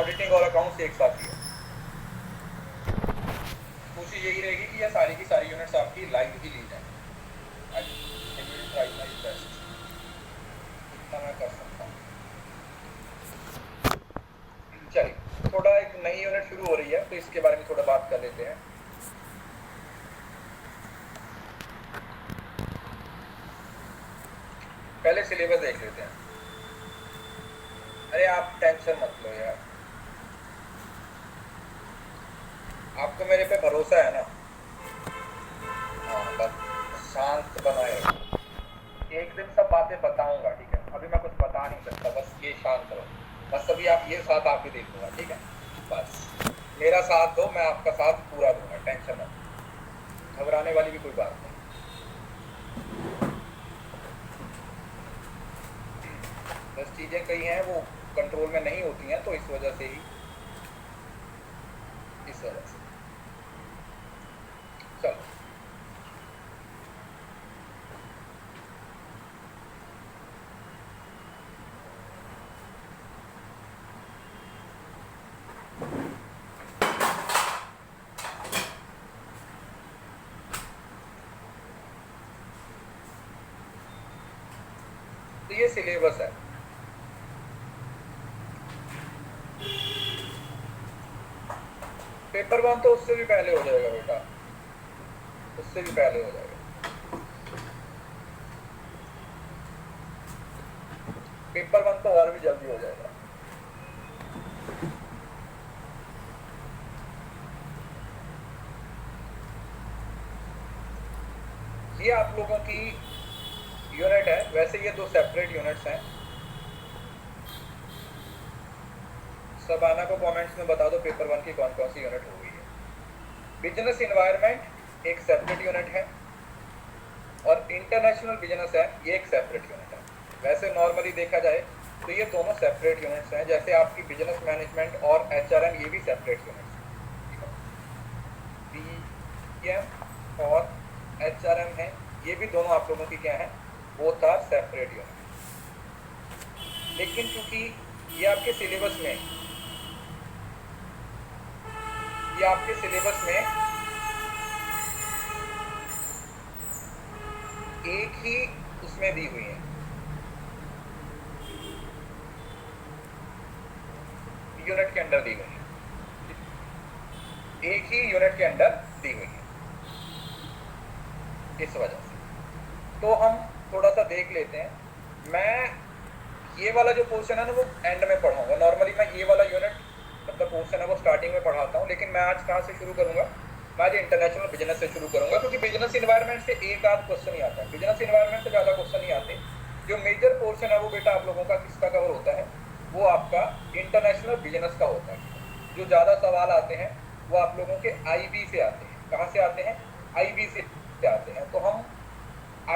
Auditing और accounts एक साथ ही है। कोशिश यही रहेगी कि ये सारी की सारी यूनिट्स आपकी लाइव ही ली जाए। इतना मैं कर सकता हूँ। चलिए, थोड़ा एक नई यूनिट शुरू हो रही है तो इसके बारे में थोड़ा बात कर लेते हैं। पहले सिलेबस देख लेते हैं। अरे आप टेंशन मत लो यार, आपको मेरे पे भरोसा है ना? हाँ, बस शांत बनाए रखो। एक दिन सब बातें बताऊंगा, ठीक है? अभी मैं कुछ बता नहीं सकता, बस ये शांत रहो। बस अभी आप ये साथ आप ही देखूंगा, ठीक है? बस मेरा साथ दो, मैं आपका साथ पूरा दूंगा, टेंशन मत। घबराने वाली भी कोई बात नहीं। बस चीजें कई हैं वो कंट्रोल में नहीं होती हैं, तो इस वजह से चलो तो ये सिलेबस है। पेपर 1 तो उससे भी पहले हो जाएगा बेटा, उससे भी पहले हो जाएगा। पेपर 1 तो और भी जल्दी हो जाएगा। ये आप लोगों की यूनिट है, वैसे ये दो सेपरेट यूनिट्स हैं। सबाना को कमेंट्स में बता दो पेपर 1 की कौन कौन सी यूनिट हो गई है। बिजनेस इन्वायरमेंट एक सेपरेट यूनिट है और इंटरनेशनल बिजनेस है, ये एक सेपरेट यूनिट है। वैसे नॉर्मली देखा जाए तो ये दोनों सेपरेट यूनिट्स हैं, जैसे आपकी बिजनेस मैनेजमेंट और एचआरएम, ये भी सेपरेट यूनिट्स हैं। बीएम और एचआरएम है, ये भी दोनों आप लोगों की क्या है, बोथ आर सेपरेट यूनिट। लेकिन क्योंकि ये आपके सिलेबस में एक ही उसमें दी हुई है, यूनिट के अंदर दी हुई है, एक ही यूनिट के अंदर दी हुई है। इस वजह से तो हम थोड़ा सा देख लेते हैं। मैं ये वाला जो पोर्शन है ना वो एंड में पढ़ाऊंगा। नॉर्मली मैं ये वाला यूनिट मतलब पोर्शन है वो स्टार्टिंग में पढ़ाता हूँ, लेकिन मैं आज कहाँ से शुरू करूंगा? मैं आज इंटरनेशनल बिजनेस से शुरू करूंगा, क्योंकि बिजनेस इन्वायरमेंट से एक आध क्वेश्चन ही आता है, बिजनेस इन्वायरमेंट से ज़्यादा क्वेश्चन नहीं आते। जो मेजर पोर्शन है वो बेटा आप लोगों का किसका कवर होता है? वो आपका इंटरनेशनल बिजनेस का होता है। जो ज़्यादा सवाल आते हैं वो आप लोगों के IB से आते हैं। कहाँ से आते हैं? IB से आते हैं। तो हम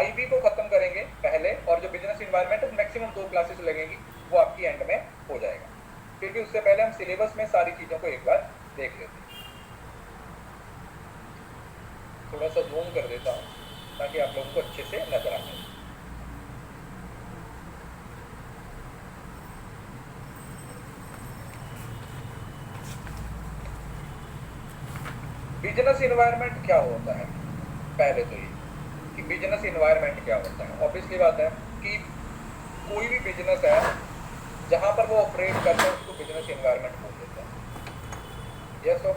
IB को खत्म करेंगे पहले, और जो बिजनेस इन्वायरमेंट है मैक्सिमम 2 क्लासेस लगेंगी, वो आपकी एंड में हो जाएगा। फिर भी उससे पहले हम सिलेबस में सारी चीज़ों को एक बार देख लेते हैं। थोड़ा सा जूम कर देता हूँ ताकि आप लोगों को अच्छे से नजर आ जाए। बिजनेस इन्वायरमेंट क्या होता है? पहले तो ये कि बिजनेस इन्वायरमेंट क्या होता है। ऑब्वियसली बात है कि कोई भी बिजनेस है जहां पर वो ऑपरेट करते हैं उसको बिजनेस इन्वायरमेंट बोल देते हैं। यस और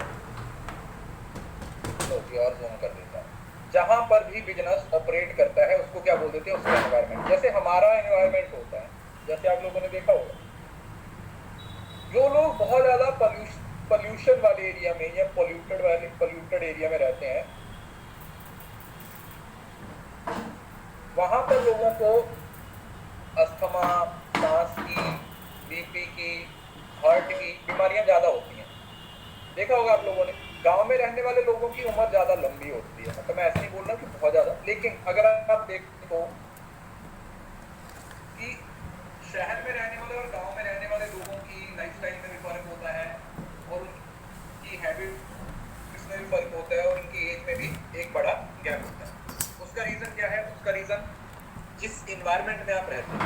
जूम कर देता हूँ। जहां पर भी बिजनेस ऑपरेट करता है उसको क्या बोल देते हैं? उसका एनवायरमेंट। जैसे हमारा एनवायरमेंट होता है, जैसे आप लोगों ने देखा होगा, जो लोग बहुत ज्यादा पॉल्यूशन वाले एरिया में या पॉल्यूटेड एरिया में रहते हैं, वहां पर लोगों को अस्थमा, सांस की, BP की, हार्ट की बीमारियां ज्यादा होती हैं। देखा होगा आप लोगों ने। गांव में रहने वाले लोगों की उम्र ज्यादा लंबी होती है, मतलब मैं ऐसे नहीं बोल रहा कि बहुत ज्यादा, लेकिन अगर आप देखें तो कि शहर में रहने वाले और गांव में रहने वाले लोगों की लाइफस्टाइल में भी फर्क होता है और उनकी हैबिट्स में भी फर्क होता है और उनकी एज में भी एक बड़ा गैप होता है। उसका रीजन क्या है? उसका रीजन जिस इन्वायरमेंट में आप रहते हैं।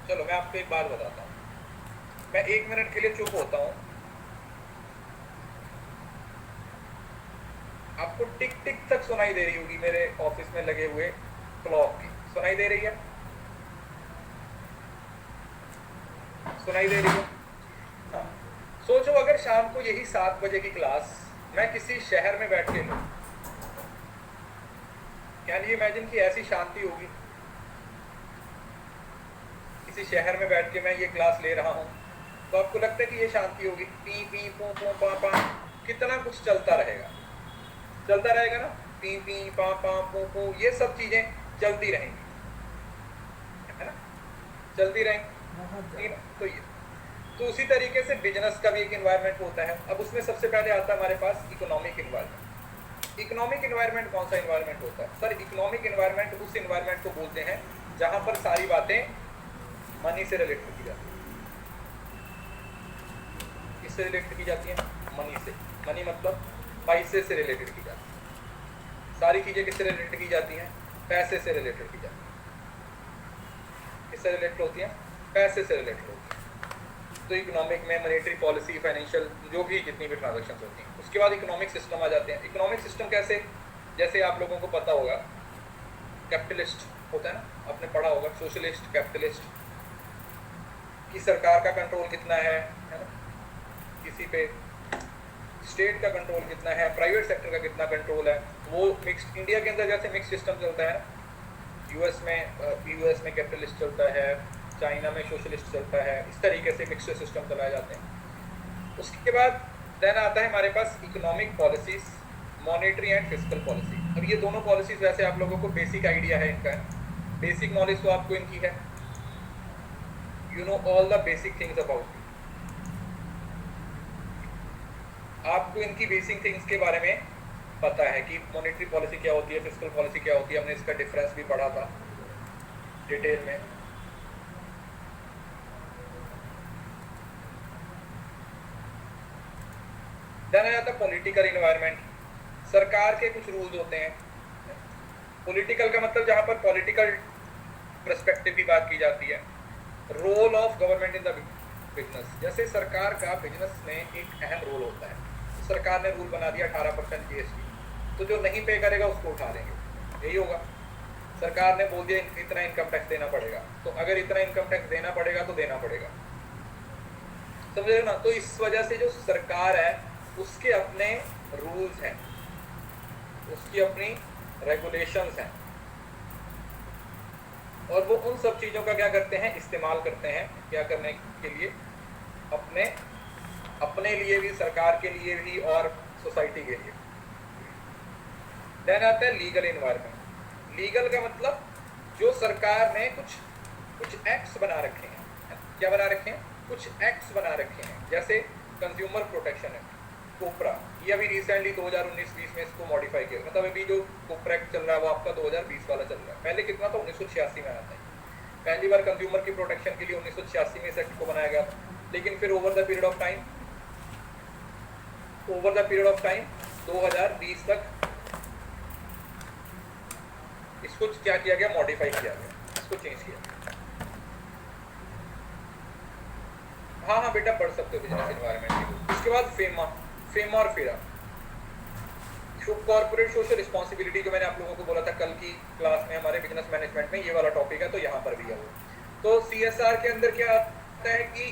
चलो मैं आपको एक बात बताता हूँ। मैं 1 मिनट के लिए चुप होता हूँ। आपको टिक टिक तक सुनाई दे रही होगी मेरे ऑफिस में लगे हुए क्लॉक की, सुनाई दे रही है? सुनाई दे रही है? हाँ। सोचो अगर शाम को यही 7 बजे की क्लास मैं किसी शहर में बैठ के लूं, कैन यू इमेजिन कि ऐसी शांति होगी? किसी शहर में बैठ के मैं ये क्लास ले रहा हूं, तो आपको लगता है कि ये शांति होगी? पी पी पू पू पा पा कितना कुछ चलता रहेगा, चलता रहेगा ना, पी पी पा पा पू पू, ये सब चीजें चलती रहेंगी, है ना, चलती रहेंगी। तो उसी तरीके से बिजनेस का भी एक इन्वायरमेंट होता है। अब उसमें सबसे पहले आता है हमारे पास इकोनॉमिक इन्वायरमेंट। इकोनॉमिक इन्वायरमेंट कौन सा इन्वायरमेंट होता है सर? इकोनॉमिक इन्वायरमेंट उस इन्वायरमेंट को बोलते हैं जहां पर सारी बातें मनी से रिलेट की जाती है। किससे रिलेट की जाती है? मनी से। मनी मतलब पैसे से रिलेटेड की जाती है। सारी चीजें किससे रिलेटेड की जाती हैं? पैसे से रिलेटेड की जाती है। किससे रिलेटेड होती है? पैसे से रिलेटेड होती है। तो इकोनॉमिक में मॉनेटरी पॉलिसी, फाइनेंशियल, जो भी जितनी भी ट्रांजैक्शंस होती हैं, उसके बाद इकोनॉमिक सिस्टम आ जाते हैं। इकोनॉमिक सिस्टम कैसे? जैसे आप लोगों को पता होगा कैपिटलिस्ट होता है ना, आपने पढ़ा होगा, सोशलिस्ट, कैपिटलिस्ट, कि सरकार का कंट्रोल कितना है ना, किसी पे स्टेट का कंट्रोल कितना है, प्राइवेट सेक्टर का कितना कंट्रोल है, वो मिक्स। इंडिया के अंदर जैसे मिक्स सिस्टम चलता है, यूएस में कैपिटलिस्ट चलता है, चाइना में सोशलिस्ट चलता है, इस तरीके से मिक्स सिस्टम चलाए जाते हैं। उसके बाद देन आता है हमारे पास economic policies, monetary and fiscal policy. अब ये दोनों पॉलिसीज वैसे आप लोगों को बेसिक आइडिया है इनका, बेसिक नॉलेज तो आपको इनकी है, you know all the basic things about. आपको इनकी बेसिक थिंग्स के बारे में पता है कि मॉनेटरी पॉलिसी क्या होती है, फिस्कल पॉलिसी क्या होती है, हमने इसका डिफरेंस भी पढ़ा था डिटेल में। देन आ जाता है पॉलिटिकल इन्वायरमेंट। सरकार के कुछ रूल्स होते हैं। पॉलिटिकल का मतलब जहां पर पॉलिटिकल पर्सपेक्टिव की बात की जाती है। Role of government in the business, जैसे सरकार का बिजनेस में एक अहम रोल होता है। सरकार ने रूल बना दिया 18% जीएसटी, तो जो नहीं पे करेगा उसको उठा देंगे, यही होगा। सरकार ने बोल दिया इतना इनकम टैक्स देना पड़ेगा, तो अगर इतना इनकम टैक्स देना पड़ेगा तो देना पड़ेगा, समझ रहे हो ना। तो इस वजह से जो सरकार है उसके अपने रूल्स हैं, उसकी अपनी रेगुलेशंस हैं, और वो उन सब चीज़ों का क्या करते हैं? इस्तेमाल करते हैं। क्या करने के लिए? अपने लिए भी, सरकार के लिए भी, और सोसाइटी के लिए। देन आता है लीगल एनवायरनमेंट। लीगल का मतलब जो सरकार ने कुछ एक्ट्स बना रखे हैं। क्या बना रखे हैं? कुछ एक्ट्स बना रखे हैं, जैसे कंज्यूमर प्रोटेक्शन एक्ट, कोपरा, ये अभी रिसेंटली 2019-20 में इसको मॉडिफाई किया। मतलब अभी जो कोपरा एक्ट चल रहा है वो आपका 2020 वाला चल रहा है। पहले कितना था? 1986 में आया था। पहली बार कंज्यूमर की प्रोटेक्शन के लिए 1986 में इस एक्ट को बनाया गया, लेकिन फिर over the period of time 2020 तक इसको क्या किया गया? मॉडिफाई किया गया, इसको चेंज किया। हाँ बेटा पढ़ सकते हो बिजनेस एनवायरनमेंट। उसके बाद फेमा और फेरा, कॉर्पोरेट सोशल रिस्पॉन्सिबिलिटी, जो मैंने आप लोगों को बोला था कल की क्लास में हमारे बिजनेस मैनेजमेंट में, ये वाला टॉपिक है, तो यहाँ पर भी है वो। तो सीएसआर के अंदर क्या आता है कि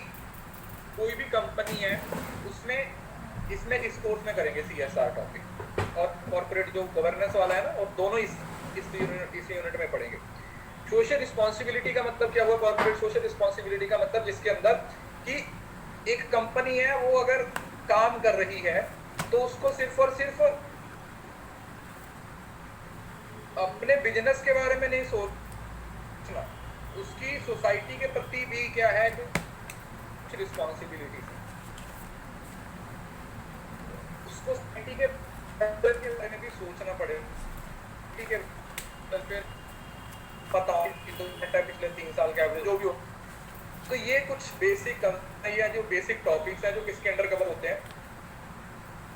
कोई भी कंपनी है उसमें इसमें इस कोर्स में करेंगे सीएसआर टॉपिक, और कॉर्पोरेट जो गवर्नेंस वाला है ना, और दोनों इस यूनिट में पढ़ेंगे। सोशल रिस्पॉन्सिबिलिटी का मतलब क्या हुआ? कॉर्पोरेट सोशल रिस्पॉन्सिबिलिटी का मतलब जिसके अंदर कि एक कंपनी है वो अगर काम कर रही है तो उसको सिर्फ और सिर्फ अपने बिजनेस के बारे में नहीं सोचना, उसकी सोसाइटी के प्रति भी क्या है कुछ रिस्पॉन्सिबिलिटी है, उसको सोसाइटी के बारे में भी सोचना पड़ेगा। ठीक है, तो फिर बताओ कि तो पिछले 3 साल का एवरेज जो भी हो। तो ये कुछ बेसिक या जो बेसिक टॉपिक्स हैं जो किसके अंडर कवर होते हैं?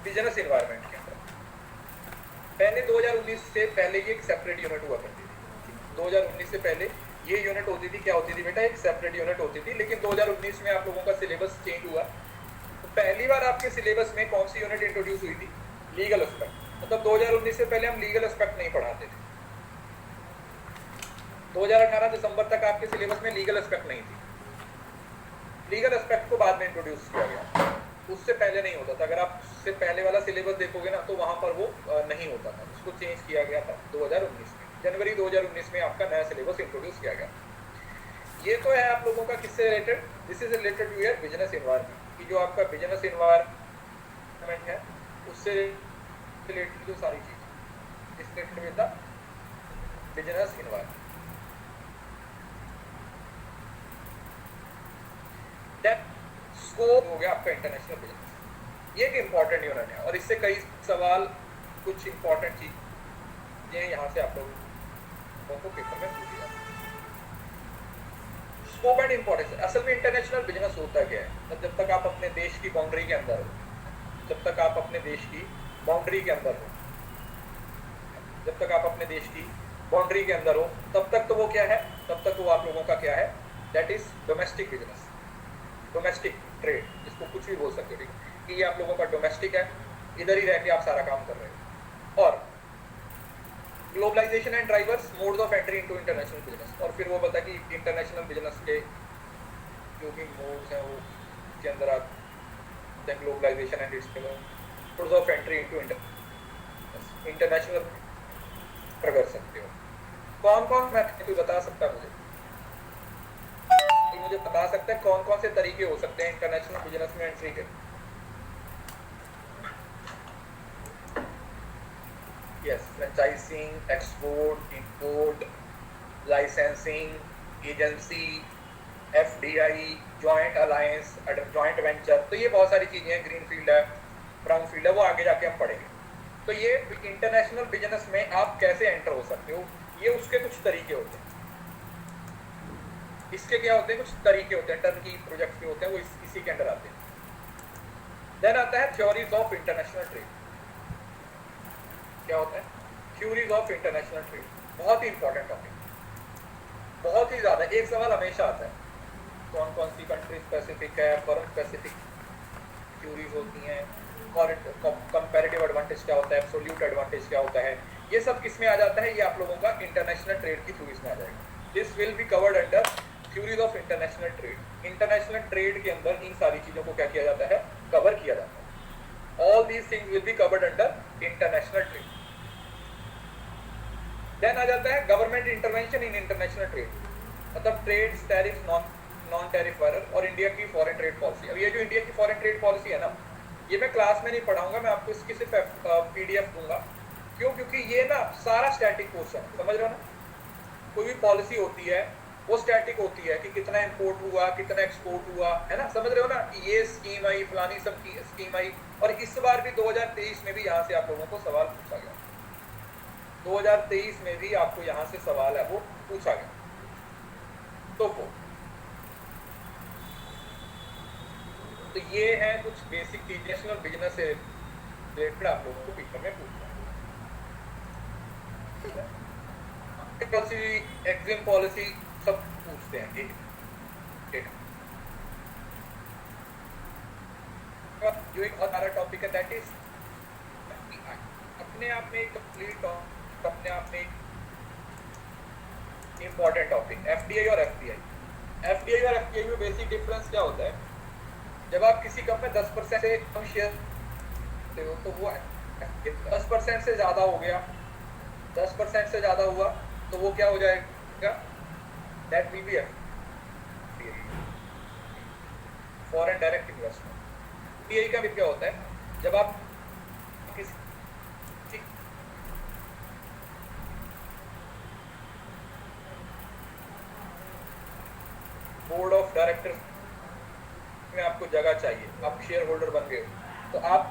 बिजनेस एनवायरनमेंट के अंदर। पहले 2019 से पहले ये एक सेपरेट यूनिट हुआ करती थी। 2019 से पहले ये यूनिट होती थी, क्या होती थी बेटा, एक सेपरेट यूनिट होती थी। लेकिन 2019 में आप लोगों का सिलेबस चेंज हुआ, तो पहली बार आपके सिलेबस में कौन सी यूनिट इंट्रोड्यूस हुई थी, लीगल एस्पेक्ट। मतलब 2019 से पहले हम लीगल एस्पेक्ट नहीं पढ़ाते थे। 2018 दिसंबर तक आपके सिलेबस में लीगल एस्पेक्ट नहीं थी। लीगल एस्पेक्ट को बाद में इंट्रोड्यूस किया गया, उससे पहले नहीं होता था। अगर आप उससे पहले वाला सिलेबस देखोगे ना, तो वहां पर वो नहीं होता था, उसको चेंज किया गया था 2019 में। जनवरी 2019 में आपका नया सिलेबस इंट्रोड्यूस किया गया। ये तो है आप लोगों का किससे related, this is related to your business environment, कि जो आपका बिजनेस एनवायरनमेंट है उससे रिलेटेड जो सारी चीज इस related with the business environment. Scope हो गया आपका इंटरनेशनल बिजनेस। ये एक इंपॉर्टेंट यूनिट है और इससे कई सवाल, कुछ इंपॉर्टेंट चीजें यहाँ से आप लोगों को पेपर में पूछी जाती है। स्कोप एंड इंपॉर्टेंस, असल में इंटरनेशनल बिजनेस होता क्या है, तो जब तक आप अपने देश की बाउंड्री के अंदर हो, जब तक आप अपने देश की बाउंड्री के अंदर हो, जब तक आप अपने देश की बाउंड्री के अंदर हो, तब तक तो वो क्या है, तब तक वो आप लोगों का क्या है, that is domestic business, domestic trade, जिसको कुछ भी बोल सकते हो कि ये आप लोगों का डोमेस्टिक है, इधर ही रह के आप सारा काम कर रहे हो। और globalisation and drivers modes of entry into international business, और फिर वो बता कि इंटरनेशनल बिजनेस के जो भी मोड्स हैं वो के अंदर आप globalisation and its modes of entry into international कर सकते हो। कौन कौन, मैं कोई बता सकता है मुझे बता सकते हैं कौन कौन से तरीके हो सकते हैं इंटरनेशनल बिजनेस में एंट्री के? Yes, franchising, export, import, licensing, agency, FDI, joint alliance, joint venture. तो ये बहुत सारी चीजें हैं, ग्रीन फील्ड है, ब्राउन फील्ड है, वो आगे जाके हम पढ़ेंगे। तो ये इंटरनेशनल बिजनेस में आप कैसे एंटर हो सकते हो, ये उसके कुछ तरीके होते हैं। इसके क्या होते हैं, कुछ तरीके होते हैं, टर्की प्रोजेक्ट के होते हैं, वो इसी के अंदर आते हैं। देन आता है थ्योरीज ऑफ इंटरनेशनल ट्रेड। क्या होता है? थ्योरीज ऑफ इंटरनेशनल ट्रेड, बहुत ही इंपॉर्टेंट टॉपिक, बहुत ही ज्यादा। एक सवाल हमेशा आता है, कौन कौन सी कंट्री स्पेसिफिक है, फर्म स्पेसिफिक थ्योरीज होती हैं, और कंपैरेटिव एडवांटेज क्या होता है, एब्सोल्यूट एडवांटेज क्या होता है, ये सब किस में आ जाता है, ये आप लोगों का इंटरनेशनल ट्रेड की थ्योरीज में आ जाएगा। This will be covered under theories of international trade. International trade के अंदर इन सारी चीजों को क्या किया जाता है, कवर किया जाता है। All these things will be covered under international trade. Then आ जाता है government intervention in international trade, मतलब trade, tariff, non tariff barrier, और इंडिया की फॉरेन ट्रेड पॉलिसी। अब ये जो इंडिया की फॉरेन ट्रेड पॉलिसी है ना, ये मैं क्लास में नहीं पढ़ाऊंगा, मैं आपको इसकी सिर्फ पीडीएफ दूंगा। क्यों? क्योंकि ये ना सारा स्टैटिक पोर्शन, समझ रहे हो ना, कोई भी पॉलिसी होती है वो स्टैटिक होती है कि कितना इंपोर्ट हुआ, कितना एक्सपोर्ट हुआ, है ना, समझ रहे हो ना, कि ये स्कीम आई, फलानी सब की स्कीम आई। और इस बार भी 2023 में भी यहाँ से आप लोगों को सवाल पूछा गया, 2023 में भी आपको यहाँ से सवाल है वो पूछा गया। तो ये है कुछ बेसिक चीज नेशनल बिजनेस से रिलेटेड आप लोगों को पेपर में पूछना है। पॉलिसी, एग्जिम पॉलिसी सब पूछते हैं। जो एक बहुत सारा टॉपिक है दैट इज अपने आप में एक कंप्लीट, अपने आप में एक इंपॉर्टेंट टॉपिक। एफडीआई और एफपीआई, एफडीआई और एफपीआई में बेसिक डिफरेंस क्या होता है? जब आप किसी कम में 10% से कम शेयर देते हो तो वो 10% से ज्यादा हो गया, 10% से ज्यादा हुआ तो वो क्या हो जाएगा? That will be foreign direct investment. Pi का भी क्या होता है? जब आप किसी बोर्ड ऑफ डायरेक्टर्स में आपको जगह चाहिए, आप शेयर होल्डर बन गए हो, तो आप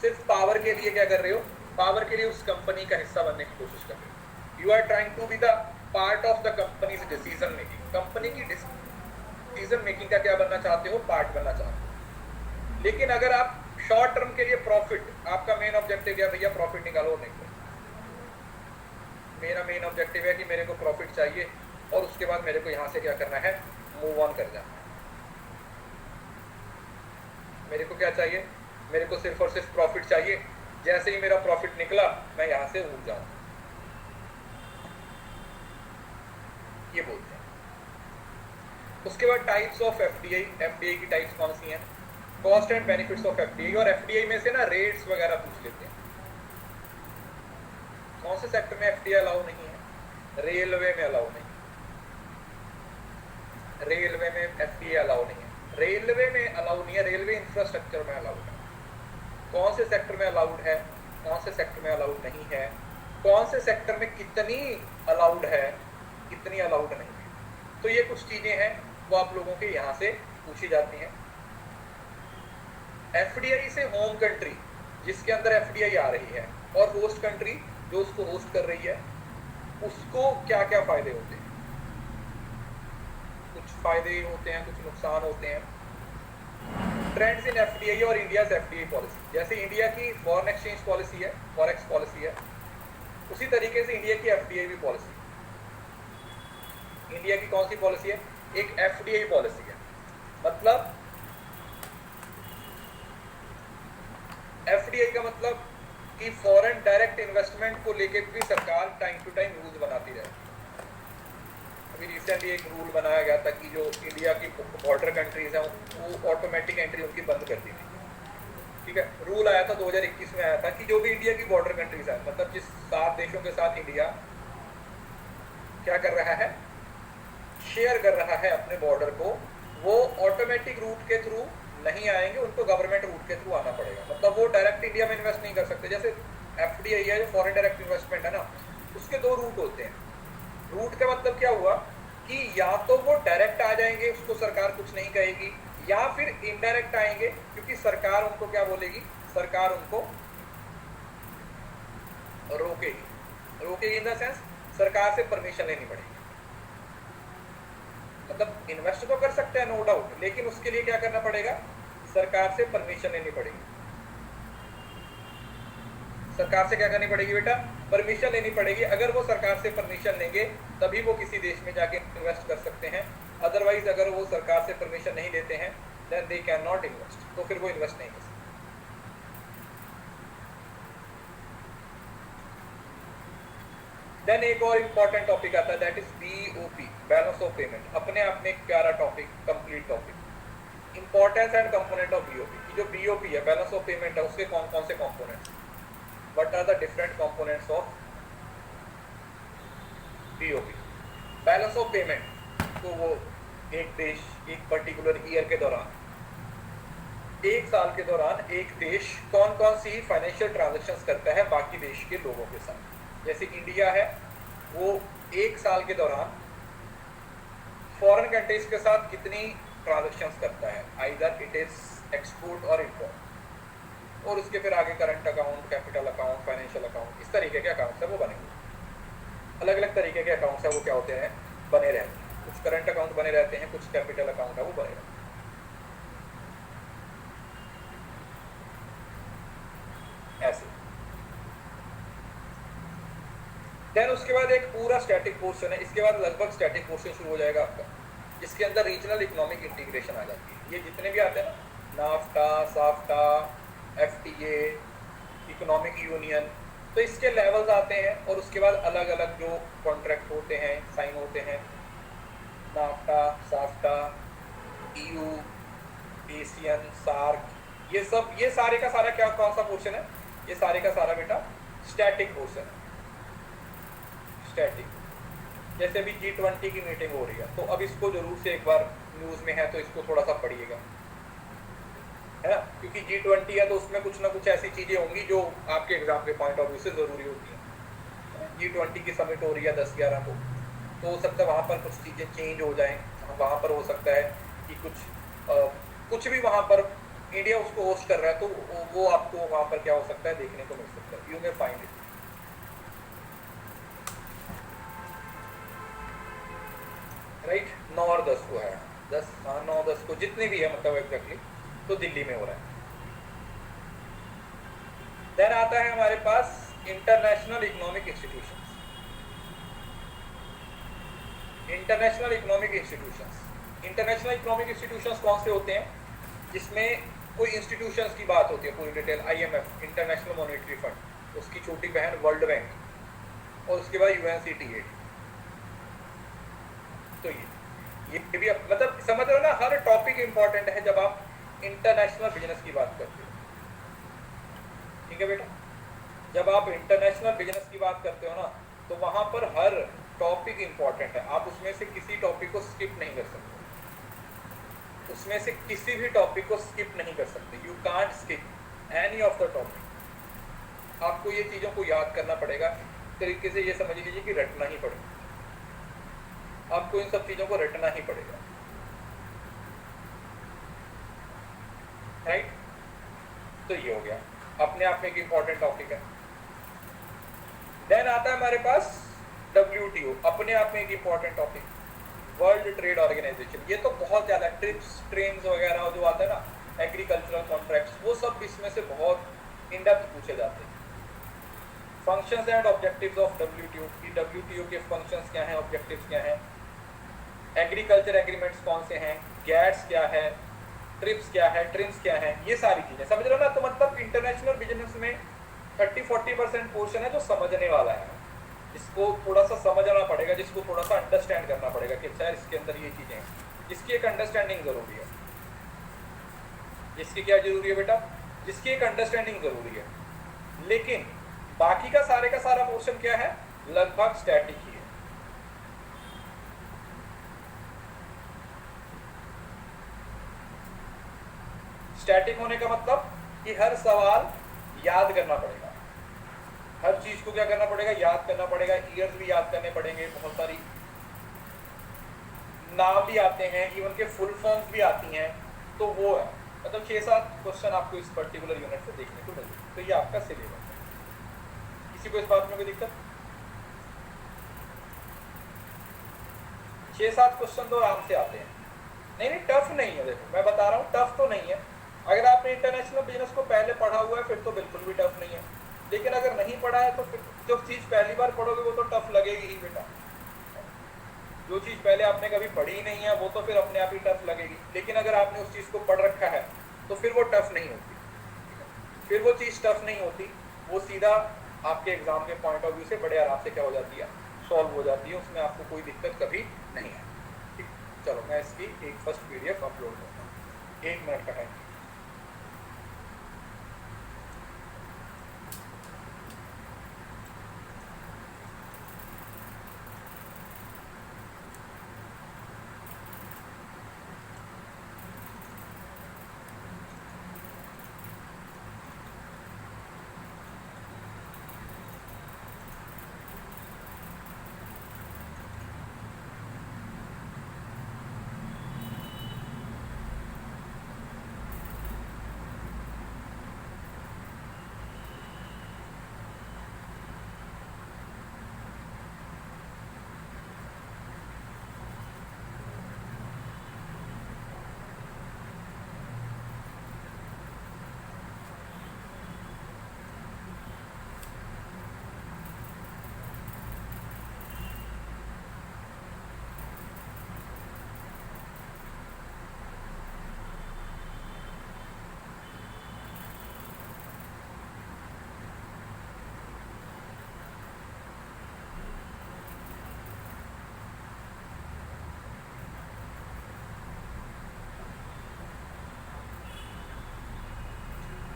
सिर्फ पावर के लिए क्या कर रहे हो? पावर के लिए उस कंपनी का हिस्सा बनने की कोशिश कर रहे हो। You are trying to be the part of the company's decision making. Company की डिसीजन मेकिंग का क्या बनना चाहते हो? पार्ट बनना चाहते हो। लेकिन अगर आप शॉर्ट टर्म के लिए प्रॉफिट, आपका मेन ऑब्जेक्टिव क्या भैया? प्रॉफिट निकालो, नहीं, मेरा मेन ऑब्जेक्टिव है कि मेरे को प्रॉफिट चाहिए, और उसके बाद मेरे को यहाँ से क्या करना है, मूव ऑन कर जाना है। मेरे को क्या चाहिए, मेरे को सिर्फ और सिर्फ प्रॉफिट चाहिए। जैसे ही मेरा प्रॉफिट निकला मैं यहाँ से उठ जाऊँ, ये बोलते हैं। उसके बाद टाइप्स ऑफ एफडीआई। एफडीआई की टाइप्स कौन सी हैं, cost and benefits of FDI. और एफडीआई में से ना रेट्स वगैरह पूछ लेते हैं। कौन से सेक्टर में एफडीआई अलाउ नहीं है, रेलवे में अलाउ नहीं, रेलवे में एफडीआई अलाउ नहीं है, रेलवे में अलाउ नहीं है, रेलवे इंफ्रास्ट्रक्चर में अलाउड है। कौन से सेक्टर में अलाउड है, कौन से सेक्टर में अलाउड नहीं है, कौन से सेक्टर में कितनी अलाउड है, कितनी अलाउड नहीं है। तो ये कुछ चीजें हैं वो आप लोगों के यहाँ से पूछी जाती हैं। एफडीआई से होम कंट्री जिसके अंदर एफडीआई आ रही है और होस्ट कंट्री जो उसको होस्ट कर रही है, उसको क्या क्या फायदे होते हैं। कुछ फायदे होते हैं, कुछ नुकसान होते हैं। ट्रेंड्स इन एफडीआई और इंडियाज एफडीआई पॉलिसी। जैसे इंडिया की फॉरेन एक्सचेंज पॉलिसी है, फॉरेक्स पॉलिसी है, उसी तरीके से इंडिया की एफडीआई भी पॉलिसी। इंडिया की कौन सी पॉलिसी है, एक एफडीआई पॉलिसी है। मतलब एफडीआई का मतलब कि फॉरेन डायरेक्ट इन्वेस्टमेंट को लेकर भी सरकार टाइम टू टाइम रूल्स बनाती रहे। अभी रिसेंटली एक रूल बनाया गया था कि जो इंडिया की बॉर्डर कंट्रीज हैं वो ऑटोमेटिक एंट्री उनकी बंद कर दी थी। ठीक है, रूल आया था 2021 में आया था कि जो भी इंडिया की बॉर्डर कंट्रीज है, मतलब जिस 7 देशों के साथ इंडिया क्या कर रहा है, शेयर कर रहा है अपने बॉर्डर को, वो ऑटोमेटिक रूट के थ्रू नहीं आएंगे, उनको गवर्नमेंट रूट के थ्रू आना पड़ेगा। मतलब वो डायरेक्ट इंडिया में इन्वेस्ट नहीं कर सकते। जैसे एफडीआई है, जो फॉरेन डायरेक्ट इन्वेस्टमेंट है ना, उसके 2 रूट होते हैं। रूट का मतलब क्या हुआ कि या तो वो डायरेक्ट आ जाएंगे, उसको सरकार कुछ नहीं कहेगी, या फिर इनडायरेक्ट आएंगे क्योंकि सरकार उनको क्या बोलेगी, सरकार उनको रोकेगी। रोकेगी इन द सेंस सरकार से परमिशन लेनी पड़ेगी। मतलब इन्वेस्ट तो कर सकते हैं नो डाउट, लेकिन उसके लिए क्या करना पड़ेगा, सरकार से परमिशन लेनी पड़ेगी। सरकार से क्या करनी पड़ेगी बेटा, परमिशन लेनी पड़ेगी। अगर वो सरकार से परमिशन लेंगे तभी वो किसी देश में जाके इन्वेस्ट कर सकते हैं। अदरवाइज अगर वो सरकार से परमिशन नहीं लेते हैं then they can not invest, तो फिर वो इन्वेस्ट नहीं कर सकते। देन एक और इंपॉर्टेंट टॉपिक आता है, that is BOP, balance of payment. अपने आप में एक प्यारा topic, complete topic. Importance and component of BOP. जो बीओपी है, बैलेंस ऑफ पेमेंट है, उसके कौन कौन से components, what are the different components of BOP. Balance of payment तो वो एक देश एक पर्टिकुलर ईयर के दौरान, एक साल के दौरान एक देश कौन कौन सी फाइनेंशियल ट्रांजैक्शंस करता है बाकी देश के लोगों के साथ। जैसे इंडिया है, वो एक साल के दौरान फॉरेन कंट्रीज के साथ कितनी ट्रांजैक्शंस करता है, आइदर इट इज एक्सपोर्ट और इंपोर्ट। और उसके फिर आगे current account, capital account, financial account, इस तरीके के अकाउंट्स है वो बनेंगे। अलग अलग तरीके के अकाउंट्स है वो क्या होते हैं, बने रहते हैं। कुछ करंट अकाउंट बने रहते हैं, कुछ कैपिटल अकाउंट है वो बने रहते हैं। ऐसे देन उसके बाद एक पूरा स्टैटिक पोर्शन है। इसके बाद लगभग स्टैटिक पोर्शन शुरू हो जाएगा आपका, जिसके अंदर रीजनल इकोनॉमिक इंटीग्रेशन आ जाती है। ये जितने भी आते हैं ना, NAFTA, SAFTA, FTA, economic union, तो इसके लेवल्स आते हैं। और उसके बाद अलग अलग जो कॉन्ट्रैक्ट होते हैं, साइन होते हैं, NAFTA, SAFTA, EU, ASEAN, SAARC, ये सब, ये सारे का सारा क्या, कौन सा पोर्शन है, ये सारे का सारा बेटा स्टैटिक पोर्शन है। स्टैटिक, जैसे अभी G20 की मीटिंग हो रही है, तो अब इसको जरूर से एक बार न्यूज में है तो इसको थोड़ा सा पढ़िएगा, है ना, क्योंकि G20 है तो उसमें कुछ ना कुछ ऐसी चीजें होंगी जो आपके एग्जाम के पॉइंट ऑफ व्यू से जरूरी होती है। G20 की समिट हो रही है 10-11 को, तो हो सकता है वहां पर कुछ चीजें चेंज हो जाएं। वहां पर हो सकता है कि कुछ भी वहां पर इंडिया उसको होस्ट कर रहा है, तो वो आपको वहां पर क्या हो सकता है, देखने को मिल सकता है। You may find it. Right, 9 और 10 को है, 10, हाँ 9-10 को जितने भी है, मतलब एग्जैक्टली, तो दिल्ली में हो रहा है। देन आता है हमारे पास international economic institutions. International economic institutions. International economic institutions कौन से होते हैं? जिसमें कोई इंस्टीट्यूशंस की बात होती है पूरी detail, IMF international monetary fund, उसकी छोटी बहन वर्ल्ड बैंक, और उसके बाद यूएनसीटीए। तो ये भी मतलब समझ रहे हो ना, हर टॉपिक इंपॉर्टेंट है जब आप इंटरनेशनल बिजनेस की बात करते हो। ठीक है बेटा, जब आप इंटरनेशनल बिजनेस की बात करते हो ना, तो वहां पर हर टॉपिक इंपॉर्टेंट है। आप उसमें से किसी टॉपिक को स्किप नहीं कर सकते, उसमें से किसी भी टॉपिक को स्किप नहीं कर सकते। You can't skip any of the topic. आपको ये चीज़ों को याद करना पड़ेगा, तरीके से ये समझ लीजिए कि रटना ही पड़ेगा। आपको इन सब चीज़ों को रटना ही पड़ेगा, राइट। तो ये हो गया, अपने आप में एक इंपॉर्टेंट टॉपिक है। देन आता है हमारे पास WTO, अपने आप में एक important topic, World Trade Organisation. ये तो बहुत ज़्यादा ट्रिप्स ट्रेन्स वगैरह जो आता है ना, एग्रीकल्चरल कॉन्ट्रैक्ट्स, वो सब इसमें से बहुत इन डेप्थ पूछे जाते हैं। Functions and objectives of WTO, कि WTO के फंक्शंस क्या हैं, ऑब्जेक्टिव्स क्या हैं, एग्रीकल्चर एग्रीमेंट्स कौन से हैं, गैट्स क्या है, ट्रिप्स क्या है, ट्रिम्स क्या है, ये सारी चीज़ें समझ रहे हो ना। तो मतलब इंटरनेशनल बिजनेस में 30-40% पोर्शन है जो समझने वाला है, जिसको थोड़ा सा समझना पड़ेगा, जिसको थोड़ा सा अंडरस्टैंड करना पड़ेगा कि शायद इसके अंदर ये चीज़ें हैं, जिसकी एक अंडरस्टैंडिंग ज़रूरी है। जिसकी क्या जरूरी है बेटा? जिसकी एक अंडरस्टैंडिंग ज़रूरी है। लेकिन बाकी का सारा पोर्शन क्या है? लगभग स्टैटिक ही है। स्टैटिक होने का मतलब कि हर सवाल याद करना पड़ेगा, हर चीज को क्या करना पड़ेगा? याद करना पड़ेगा। ईयर्स भी याद करने पड़ेंगे, बहुत सारी नाम भी आते हैं, इवन के फुल फॉर्म्स भी आती हैं। तो वो है मतलब 6-7 क्वेश्चन आपको इस पर्टिकुलर यूनिट से देखने को मिलेगा। तो ये आपका सिलेबस है। किसी को इस बात में कोई दिक्कत? 6-7 क्वेश्चन तो आराम से आते हैं। नहीं, टफ नहीं है। देखो मैं बता रहा हूँ, टफ तो नहीं है। अगर आपने इंटरनेशनल बिजनेस को पहले पढ़ा हुआ है फिर तो बिल्कुल भी टफ नहीं है। लेकिन अगर नहीं पढ़ा है तो फिर जो चीज़ पहली बार पढ़ोगे वो तो टफ लगेगी ही बेटा। जो चीज़ पहले आपने कभी पढ़ी ही नहीं है वो तो फिर अपने आप ही टफ लगेगी। लेकिन अगर आपने उस चीज़ को पढ़ रखा है तो फिर वो टफ नहीं होती, फिर वो चीज़ टफ नहीं होती। वो सीधा आपके एग्जाम के पॉइंट ऑफ व्यू से बड़े आराम से क्या हो जाती है? सॉल्व हो जाती है। उसमें आपको कोई दिक्कत कभी नहीं है। ठीक, चलो मैं इसकी एक फर्स्ट PDF अपलोड करता हूँ। 1 मिनट का टाइम।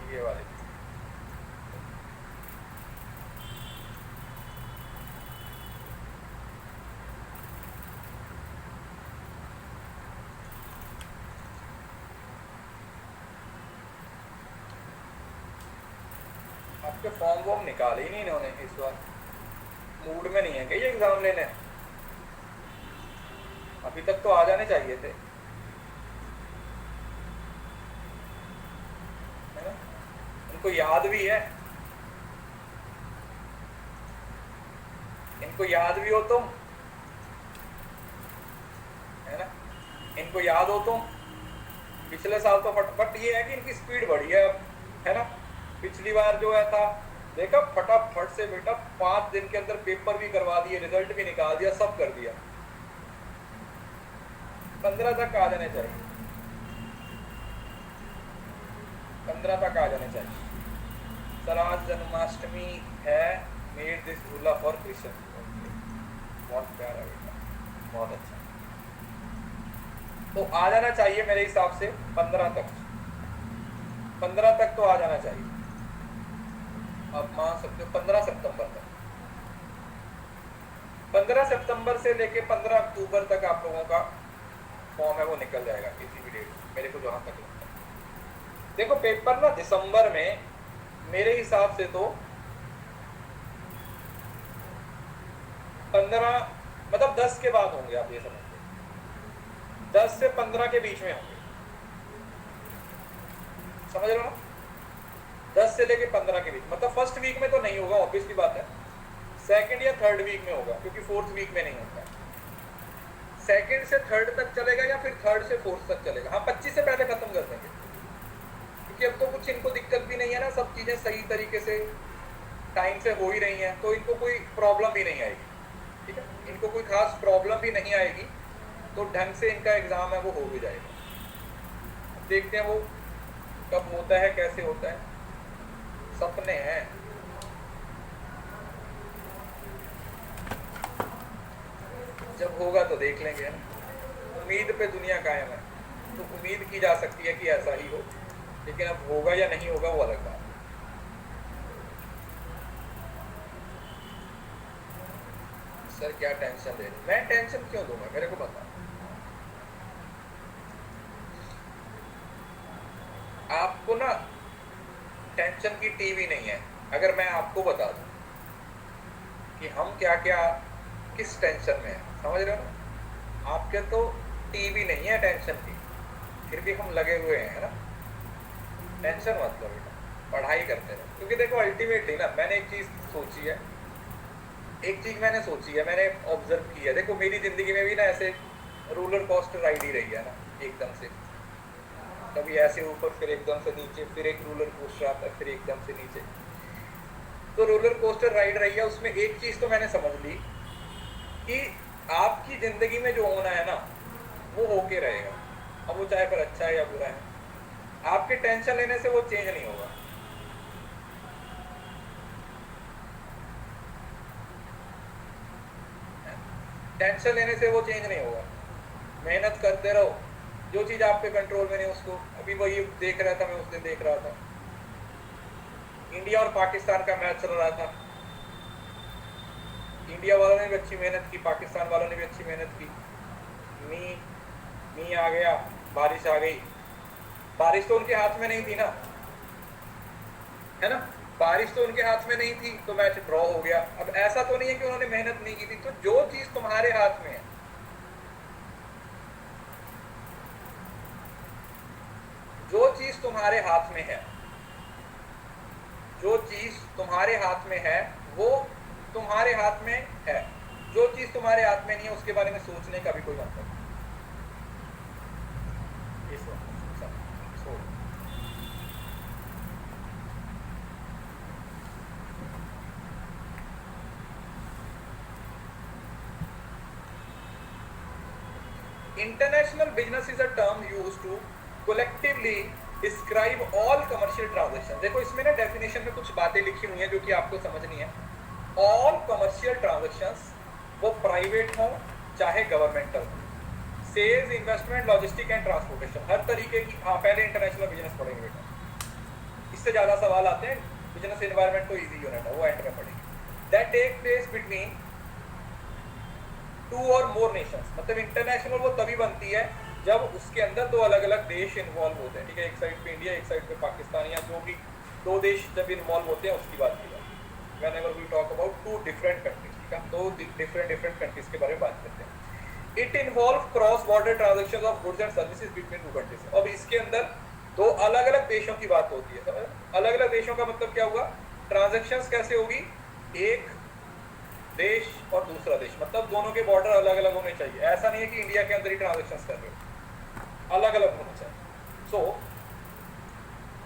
ये वाले आपके फॉर्म वॉर्म निकाले ही नहीं इन्होंने इस बार। मूड में नहीं है क्या ये एग्जाम लेने? अभी तक तो आ जाने चाहिए थे, है ना? उनको याद भी है, इनको याद भी हो तुम, है ना? इनको याद हो तुम। पिछले साल तो बट ये है कि इनकी स्पीड बढ़ी है अब, है ना? पिछली बार जो है था देखा, फटाफट से बेटा 5 दिन के अंदर पेपर भी करवा दिए, रिजल्ट भी निकाल दिया, सब कर दिया। 15 तक आ जाने चाहिए, 15 तक आ जाने चाहिए। सर आज जन्माष्टमी है, मेड दिस झूला फॉर कृष्ण। बहुत प्यारा बेटा, बहुत अच्छा। तो आ जाना चाहिए मेरे हिसाब से 15 तक, 15 तक तो आ जाना चाहिए। आप मान सकते हो 15 सितंबर तक, 15 सितंबर से लेके 15 अक्टूबर तक आप लोगों का फॉर्म है वो निकल जाएगा किसी भी डेट, मेरे को जहां तक लगता है। देखो पेपर ना दिसंबर में मेरे हिसाब से तो 15 मतलब 10 के बाद होंगे, आप ये समझते, 10 से 15 के बीच में होंगे, समझ रहे हो ना? 10 से लेके 15 के बीच, मतलब फर्स्ट वीक में तो नहीं होगा, ऑब्वियसली बात है, सेकंड या थर्ड वीक में होगा, क्योंकि फोर्थ वीक में नहीं होता। सेकंड से थर्ड तक चलेगा या फिर थर्ड से फोर्थ तक चलेगा। हाँ 25 से पहले खत्म कर देंगे, क्योंकि अब तो कुछ इनको दिक्कत भी नहीं है ना, सब चीजें सही तरीके से टाइम से हो ही रही हैं, तो इनको कोई प्रॉब्लम भी नहीं आएगी, ठीक है, इनको कोई खास प्रॉब्लम भी नहीं आएगी, तो ढंग से इनका एग्जाम है वो हो भी जाएगा। देखते हैं वो कब होता है, कैसे होता है, सपने हैं। जब होगा तो देख लेंगे, उम्मीद पे दुनिया कायम है, तो उम्मीद की जा सकती है कि ऐसा ही हो, लेकिन अब होगा या नहीं होगा वो अलग बात है। सर क्या टेंशन दे रहे, मैं टेंशन क्यों दूंगा, मेरे को बता। आपको ना टेंशन की टीवी नहीं है, अगर मैं आपको बता दूं कि हम क्या क्या किस टेंशन में है, समझ रहे हो ना? आपके तो टीवी नहीं है टेंशन की, फिर भी हम लगे हुए हैं, है ना? टेंशन मत लो बेटा, पढ़ाई करते रहो, क्योंकि देखो अल्टीमेटली ना मैंने एक चीज सोची है, मैंने ऑब्जर्व किया है। देखो मेरी जिंदगी में भी ना ऐसे रोलर कोस्टर राइड ही रही है ना, एकदम से कभी ऐसे ऊपर, फिर एकदम से नीचे, फिर एक रोलर कोस्टर आता है, फिर एकदम से नीचे, तो रोलर कोस्टर राइड रही है। उसमें एक चीज तो मैंने समझ ली कि आपकी जिंदगी में जो होना है ना वो होके रहेगा, अब वो चाहे फिर अच्छा है या बुरा है, आपके टेंशन लेने से वो चेंज नहीं होगा। टेंशन लेने से वो चेंज नहीं होगा, मेहनत करते रहो, जो चीज आपके कंट्रोल में नहीं उसको, अभी वही देख रहा था मैं, उस दिन देख रहा था इंडिया और पाकिस्तान का मैच चल रहा था, इंडिया वालों ने भी अच्छी मेहनत की, पाकिस्तान वालों ने भी अच्छी मेहनत की, मी आ गया, बारिश आ गई, बारिश तो उनके हाथ में नहीं थी ना, है ना, बारिश तो उनके हाथ में नहीं थी, तो मैच ड्रॉ हो गया। अब ऐसा तो नहीं है कि उन्होंने मेहनत नहीं की थी, तो जो चीज तुम्हारे हाथ में है, जो चीज तुम्हारे हाथ में है, जो चीज तुम्हारे हाथ में है वो तुम्हारे हाथ में है, जो चीज तुम्हारे हाथ में नहीं है उसके बारे में सोचने का भी कोई मतलब नहीं। International business is a term used to collectively describe all commercial transactions। देखो इसमें ना डेफिनेशन में कुछ बातें लिखी हुई हैं जो कि आपको समझनी है। All commercial transactions, वो प्राइवेट हो चाहे गवर्नमेंटल हो, sales, investment, logistic and transportation, हर तरीके की। हाँ पहले इंटरनेशनल बिजनेस पढ़ेंगे बेटा, इससे ज्यादा सवाल आते हैं, बिजनेस एनवायरनमेंट तो इजी यूनिट है, वो एंड में पढ़ेंगे। That take place between two or more Nations, मतलब इंटरनेशनल वो तभी बनती है जब उसके अंदर दो अलग अलग देश इन्वॉल्व होते हैं, ठीक है, एक साइड पे इंडिया, एक साइड पे पाकिस्तान, या जो भी दो देश जब इन्वॉल्व होते हैं उसकी बात की जाए। Whenever we talk about two different countries, ठीक है, दो डिफरेंट कंट्रीज के बारे में बात करते हैं। It involve cross border transaction of goods and services between two countries. अब इसके अंदर दो अलग अलग देशों की बात होती है। अलग अलग देशों का मतलब क्या हुआ, ट्रांजेक्शन कैसे होगी, एक देश और दूसरा देश, मतलब दोनों के बॉर्डर अलग अलग होने चाहिए। ऐसा नहीं है कि इंडिया के अंदर ही ट्रांजेक्शन कर रहे हो, अलग अलग होने चाहिए। So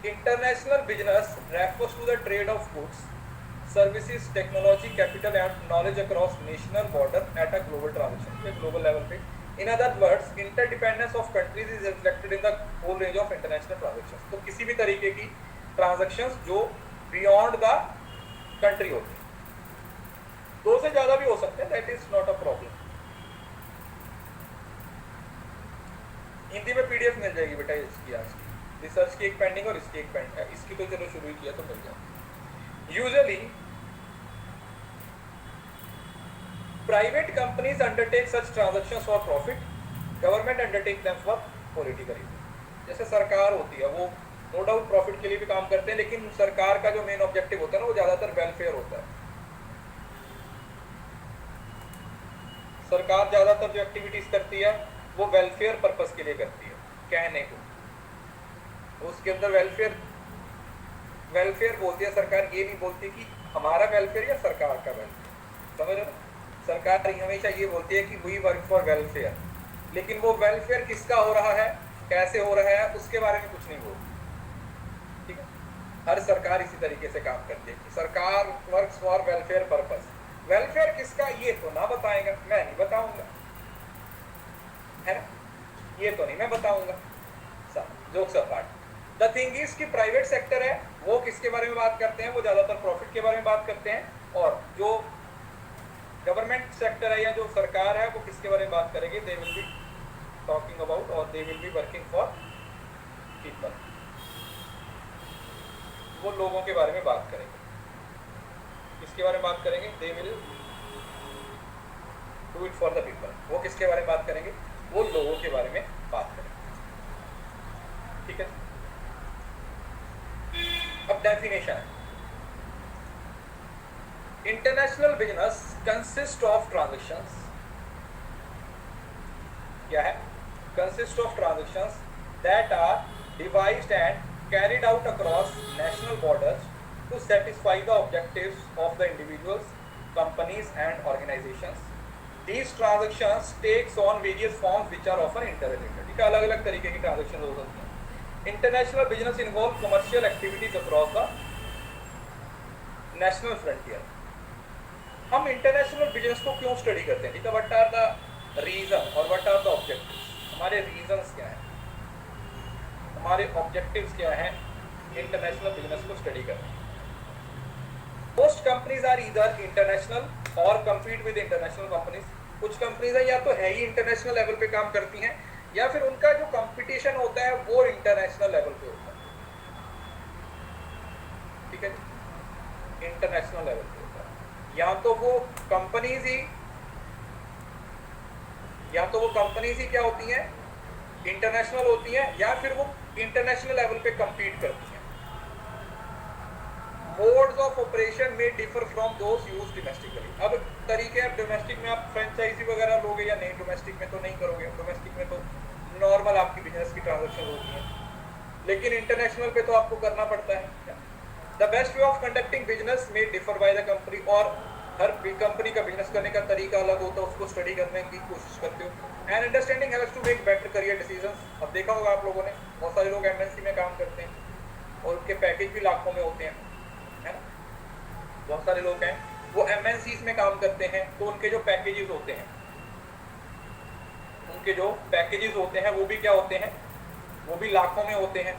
international business refers to the trade of goods, services, technology, capital and knowledge across national border at a global transaction, global level पे in other words interdependence of countries is reflected in the whole range of international transactions. तो किसी भी तरीके की transactions जो beyond the country होती है, 2 से ज्यादा भी हो सकते हैं, that is not a problem. Hindi में पीडीएफ मिल जाएगी बेटा इसकी, आज की रिसर्च की एक पेंडिंग और इसकी एक पेंडिंग, इसकी तो चलो शुरू ही किया तो मिल जाए। Usually private companies undertake such transactions for profit, government undertake them for political reason. जैसे सरकार होती है, वो नो डाउट प्रॉफिट के लिए भी काम करते हैं, लेकिन सरकार का जो मेन ऑब्जेक्टिव होता है ना, वो ज्यादातर वेलफेयर होता है। सरकार ज्यादातर जो एक्टिविटीज करती है वो वेलफेयर पर्पस के लिए करती है, कहने को उसके अंदर वेलफेयर बोलती है सरकार, ये नहीं बोलती कि हमारा वेलफेयर या सरकार का वेलफेयर, समझ रहे हो? सरकार हमेशा ये बोलती है कि वी वर्क फॉर वेलफेयर, लेकिन वो वेलफेयर किसका हो रहा है, कैसे हो रहा है, उसके बारे में कुछ नहीं बोलती। ठीक है, हर सरकार इसी तरीके से काम करती है कि सरकार works for welfare purpose. Welfare किसका ये तो ना बताएगा, मैं नहीं बताऊंगा, है ना, ये तो नहीं मैं बताऊंगा। Jokes apart, the thing is कि प्राइवेट सेक्टर है वो किसके बारे में बात करते हैं, वो ज्यादातर प्रॉफिट के बारे में बात करते हैं, और जो गवर्नमेंट सेक्टर है या जो सरकार है वो किसके बारे में बात करेगी, they will be talking about और they will be working for people, वो लोगों के बारे में बात करेंगे। किसके बारे में बात करेंगे, they will do it for the people, वो किसके बारे में बात करेंगे, वो लोगों के बारे में बात करेंगे। ठीक है, अब डेफिनेशन है, international business consist of transactions, क्या है, consist of transactions that are devised and carried out across national borders to satisfy the objectives of the individuals, companies and organizations. These transactions takes on various forms which are often interrelated. ठीक है, अलग अलग तरीके की transaction हो सकती हैं। International business involve commercial activities across the national frontier. हम इंटरनेशनल बिजनेस को क्यों स्टडी करते हैं, ठीक है, व्हाट आर द रीजन और व्हाट आर द ऑब्जेक्टिव्स, हमारे रीजंस क्या है, हमारे ऑब्जेक्टिव्स क्या हैं इंटरनेशनल बिजनेस को स्टडी करने। Most companies are either international or compete with international companies. कुछ कंपनीज है या तो है ही इंटरनेशनल लेवल पे काम करती हैं, या फिर उनका जो कंपटीशन होता है वो इंटरनेशनल लेवल पे होता है। ठीक है, इंटरनेशनल लेवल पे होता है, या तो वो कंपनीज ही क्या होती हैं, इंटरनेशनल होती हैं, या फिर वो इंटरनेशनल लेवल पे compete करती हैं। मोड्स ऑफ ऑपरेशन में differ from those used domestically. अब तरीके अब डोमेस्टिक में आप फ्रेंचाइजी वगैरह लोगे या नहीं, डोमेस्टिक में तो नहीं करोगे, डोमेस्टिक में तो नॉर्मल आपकी बिजनेस की ट्रांजैक्शन होती है, लेकिन इंटरनेशनल पे तो आपको करना पड़ता है। The best way of conducting business में डिफर बाय द कंपनी, और हर कंपनी का बिजनेस करने का तरीका अलग होता है, उसको स्टडी करने की कोशिश करते हो। And understanding has to make better career decisions. अब देखा होगा आप लोगों ने, बहुत सारे लोग एमएनसी में काम करते हैं और उनके पैकेज भी लाखों में होते हैं, है ना, बहुत सारे लोग हैं वो एमएनसीज में काम करते हैं, तो उनके जो पैकेजेस होते हैं वो भी क्या होते हैं, वो भी लाखों में होते हैं।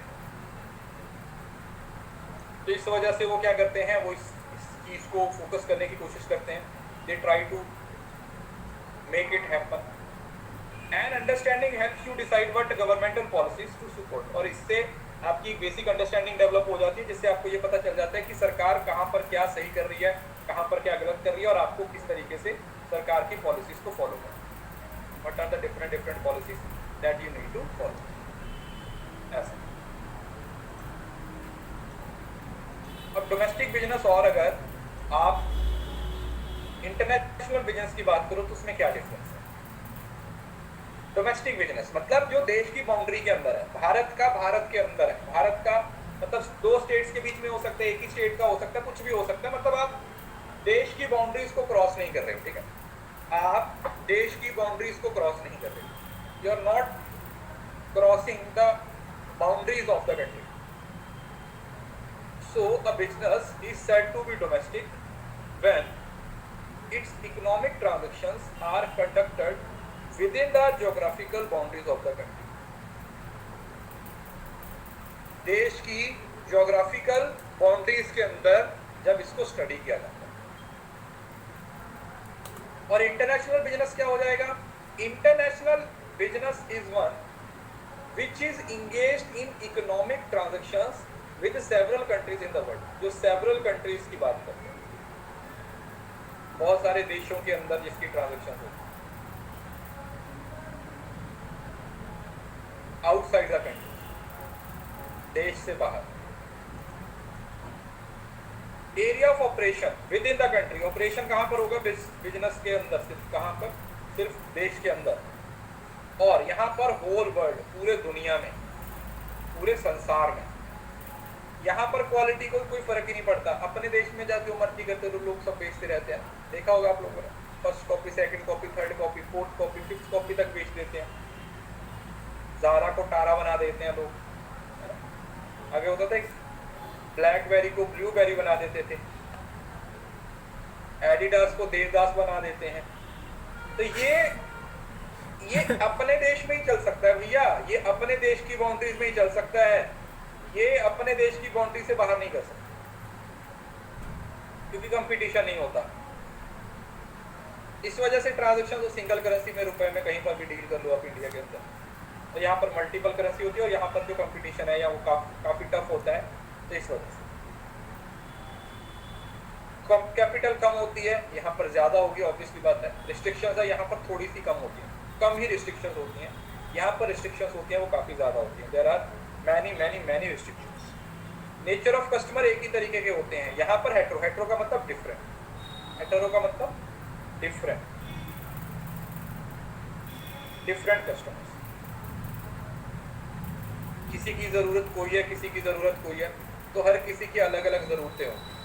तो इस वजह से वो क्या करते हैं, वो इस चीज को फोकस करने की कोशिश करते हैं, they try to make it happen. And understanding helps you decide what governmental policies to support, और इससे आपकी एक बेसिक अंडरस्टैंडिंग डेवलप हो जाती है, जिससे आपको ये पता चल जाता है कि सरकार कहाँ पर क्या सही कर रही है, कहाँ पर क्या गलत कर रही है, और आपको किस तरीके से सरकार की पॉलिसीज को फॉलो करना है। What are the different policies that you need to follow, ऐसा। अब डोमेस्टिक बिजनेस, और अगर आप इंटरनेशनल बिजनेस की बात करो तो उसमें क्या डिफरेंस है। डोमेस्टिक बिजनेस मतलब जो देश की बाउंड्री के अंदर है, भारत के अंदर है, भारत का मतलब 2 स्टेट्स के बीच में हो सकता है, एक ही स्टेट का हो सकता है, कुछ भी हो सकता है, मतलब आप देश की बाउंड्रीज को क्रॉस नहीं कर रहे हो। ठीक है, आप देश की बाउंड्रीज को क्रॉस नहीं कर रहे, you are not crossing the boundaries of the country. So a business is said to be domestic when its economic transactions are conducted with in the geographical boundaries of the country, देश की geographical boundaries के अंदर जब इसको study किया जाता है। और इंटरनेशनल बिजनेस क्या हो जाएगा? International business is one which is engaged in economic transactions with several countries in the world, जो several countries की बात करते हैं, बहुत सारे देशों के अंदर जिसकी ट्रांजेक्शन होती है, आउटसाइड द कंट्री, देश से बाहर। Area of operation with in the country, operation कहां पर होगा? बिजनेस के अंदर, सिर्फ कहां पर? सिर्फ देश के अंदर। और यहाँ पर होल वर्ल्ड, पूरे दुनिया में, पूरे संसार में। यहाँ पर क्वालिटी को कोई फर्क ही नहीं पड़ता, अपने देश में जाके मर्जी करते तो लोग सब बेचते रहते हैं, देखा होगा आप लोगों ने, first copy, second copy, third copy, fourth copy, fifth copy तक बेच देते हैं। ज़ारा को टारा बना देते हैं लोग, आगे होता था ब्लैकबेरी को ब्लूबेरी बना देते थे, एडिडास को देवदास बना देते हैं। तो ये अपने देश में ही चल सकता है भैया, ये अपने देश की बाउंड्रीज में ही चल सकता है, ये अपने देश की बाउंड्री से बाहर नहीं कर सकता, क्योंकि कंपटीशन नहीं होता। इस वजह से ट्रांजैक्शन तो सिंगल करेंसी में, रुपए में कहीं पर भी डील कर लो आप इंडिया के अंदर, तो यहाँ पर मल्टीपल करेंसी होती है, और यहाँ पर जो कंपटीशन है या वो काफी टफ होता है, तो इस वजह से कैपिटल कम होती है, यहाँ पर ज्यादा होगी, ऑब्वियसली बात है। रिस्ट्रिक्शंस है यहाँ पर थोड़ी सी कम होती है, कम ही रिस्ट्रिक्शंस होती हैं, यहाँ पर रिस्ट्रिक्शंस होती हैं वो काफ़ी ज़्यादा होती हैं। There are many restrictions. Nature of customer एक ही तरीके के होते हैं, यहाँ पर हेट्रो का मतलब डिफरेंट, डिफरेंट कस्टमर्स, किसी की ज़रूरत कोई है, किसी की ज़रूरत कोई है, तो हर किसी की अलग अलग ज़रूरतें होंगी।